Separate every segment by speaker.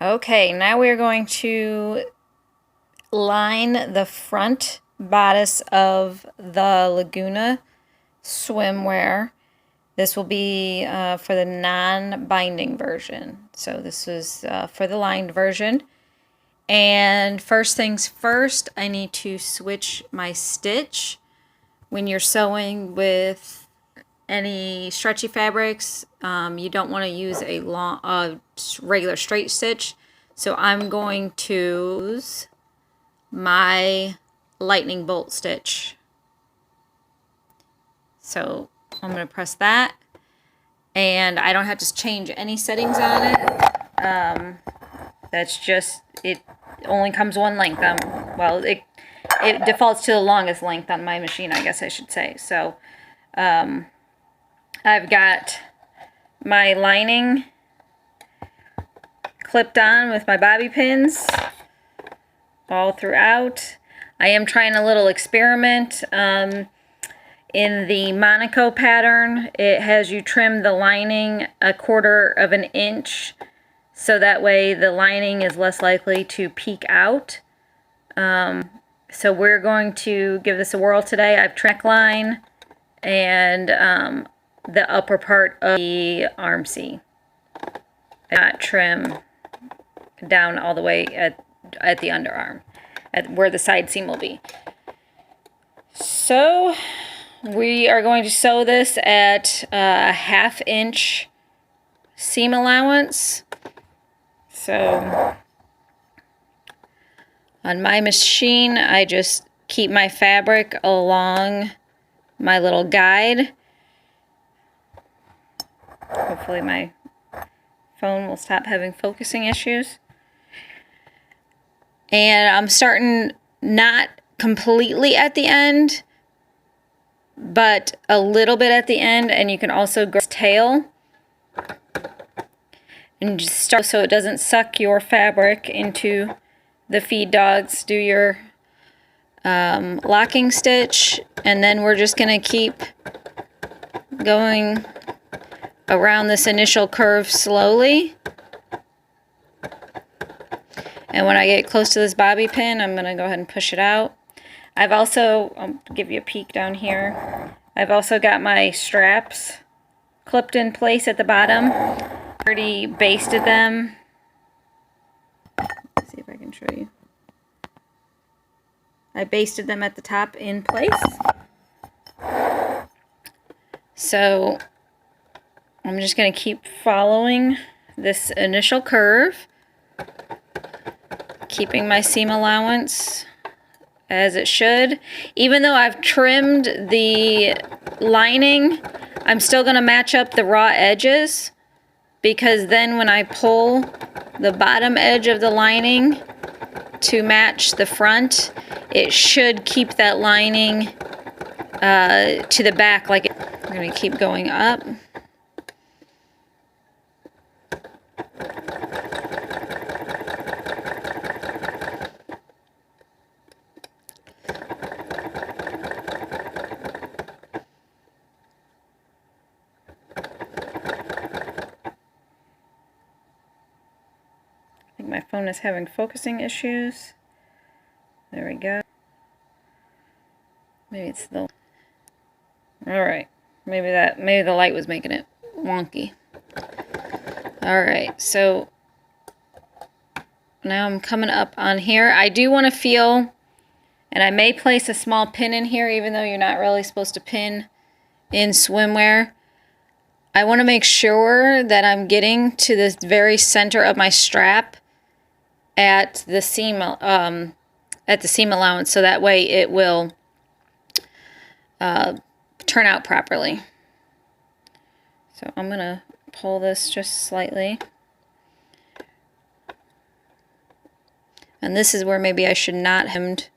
Speaker 1: Okay, now we're going to line the front bodice of the Laguna swimwear. This will be for the non-binding version. So this is for the lined version. And first things first, I need to switch my stitch. When you're sewing with any stretchy fabrics, you don't want to use a long, regular straight stitch. So I'm going to use my lightning bolt stitch. So I'm going to press that, and I don't have to change any settings on it. That's just, it only comes one length. Well, it defaults to the longest length on my machine, I guess I should say. So I've got my lining clipped on with my bobby pins all throughout. I am trying a little experiment. In the Monaco pattern, it has you trim the lining 1/4 of an inch, so that way the lining is less likely to peek out. So we're going to give this a whirl today. I've trimmed neckline and the upper part of the arm C. Not trim down all the way at the underarm, at where the side seam will be. So we are going to sew this at a 1/2 inch seam allowance. So on my machine, I just keep my fabric along my little guide. Hopefully my phone will stop having focusing issues. And I'm starting not completely at the end, but a little bit at the end, and you can also go tail and just start so it doesn't suck your fabric into the feed dogs. Do your locking stitch, and then we're just going to keep going around this initial curve slowly. And when I get close to this bobby pin, I'm going to go ahead and push it out. I've also, I'll give you a peek down here, I've also got my straps clipped in place at the bottom. Already basted them. Let's see if I can show you. I basted them at the top in place. So I'm just going to keep following this initial curve, keeping my seam allowance as it should. Even though I've trimmed the lining, I'm still going to match up the raw edges, because then when I pull the bottom edge of the lining to match the front, it should keep that lining to the back. Like I'm going to keep going up. I think my phone is having focusing issues. There we go. Maybe it's the... Alright. Maybe the light was making it wonky. Alright, so now I'm coming up on here. I do want to feel, and I may place a small pin in here, even though you're not really supposed to pin in swimwear. I want to make sure that I'm getting to the very center of my strap at the seam allowance, so that way it will turn out properly. So I'm gonna pull this just slightly, and this is where maybe I should not hemmed.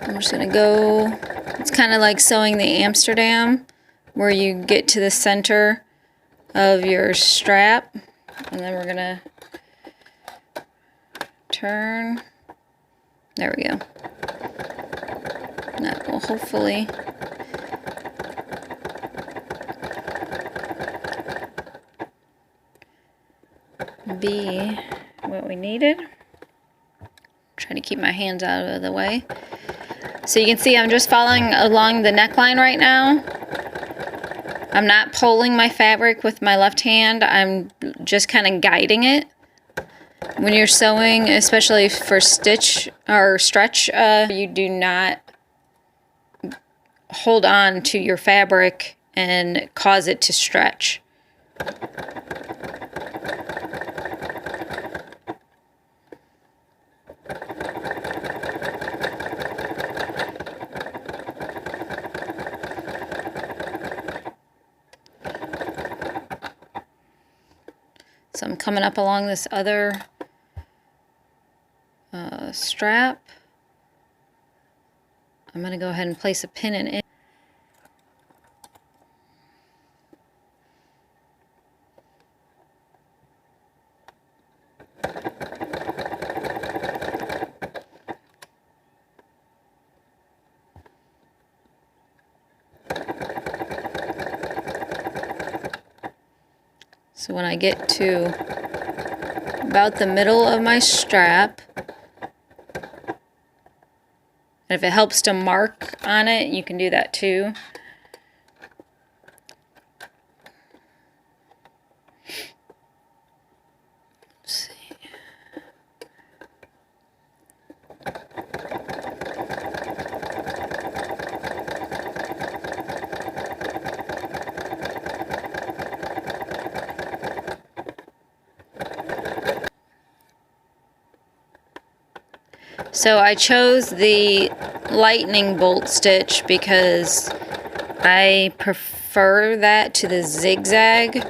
Speaker 1: I'm just gonna go, it's kind of like sewing the Amsterdam, where you get to the center of your strap, and then we're gonna turn. There we go. That will hopefully be what we needed. Trying to keep my hands out of the way. So you can see I'm just following along the neckline right now. I'm not pulling my fabric with my left hand. I'm just kind of guiding it. When you're sewing, especially for stitch or stretch, you do not hold on to your fabric and cause it to stretch. So I'm coming up along this other strap. I'm going to go ahead and place a pin in it. So when I get to about the middle of my strap, and if it helps to mark on it, you can do that too. Let's see. So I chose the lightning bolt stitch because I prefer that to the zigzag,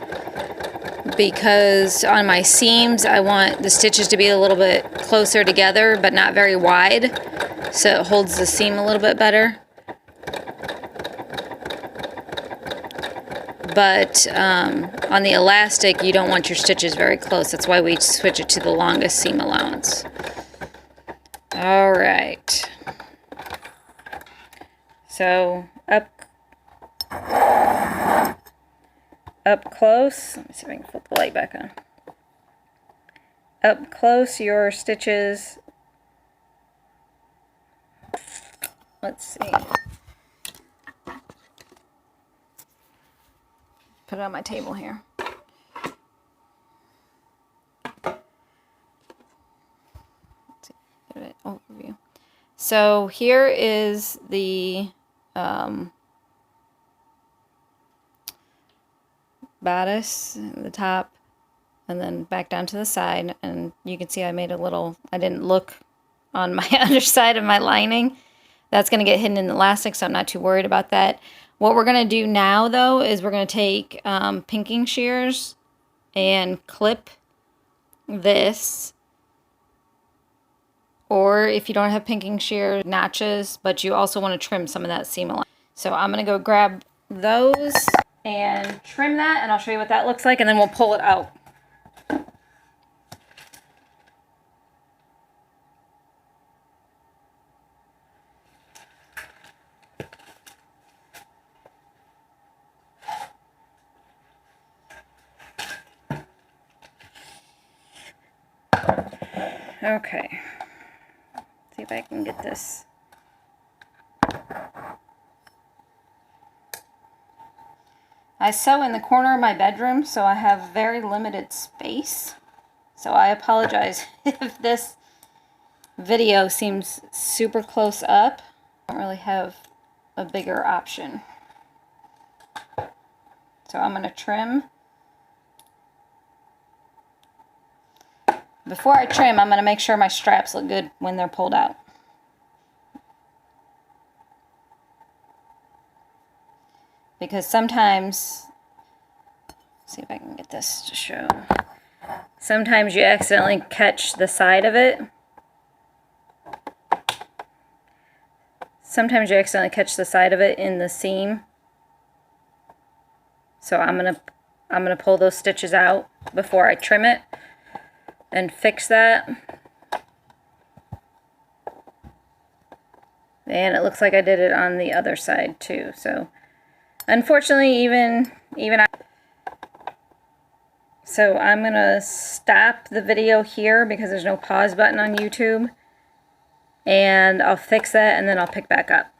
Speaker 1: because on my seams I want the stitches to be a little bit closer together but not very wide, so it holds the seam a little bit better. But on the elastic you don't want your stitches very close. That's why we switch it to the longest seam allowance. All right, so up close, let me see if I can flip the light back on. Up close, your stitches, let's see, put it on my table here. Overview. So here is the bodice, the top, and then back down to the side, and you can see I made a little, I didn't look on my underside of my lining. That's going to get hidden in the elastic, so I'm not too worried about that. What we're going to do now though is we're going to take pinking shears and clip this. Or if you don't have pinking shear, notches, but you also want to trim some of that seam along. So I'm going to go grab those and trim that, and I'll show you what that looks like, and then we'll pull it out. Okay. See if I can get this. I sew in the corner of my bedroom, so I have very limited space. So I apologize if this video seems super close up. I don't really have a bigger option. So I'm going to trim. Before I trim, I'm going to make sure my straps look good when they're pulled out. Because sometimes, let's see if I can get this to show. Sometimes you accidentally catch the side of it. Sometimes you accidentally catch the side of it in the seam. So I'm gonna pull those stitches out before I trim it and fix that. And it looks like I did it on the other side too. So unfortunately, even I. So I'm going to stop the video here because there's no pause button on YouTube. And I'll fix that and then I'll pick back up.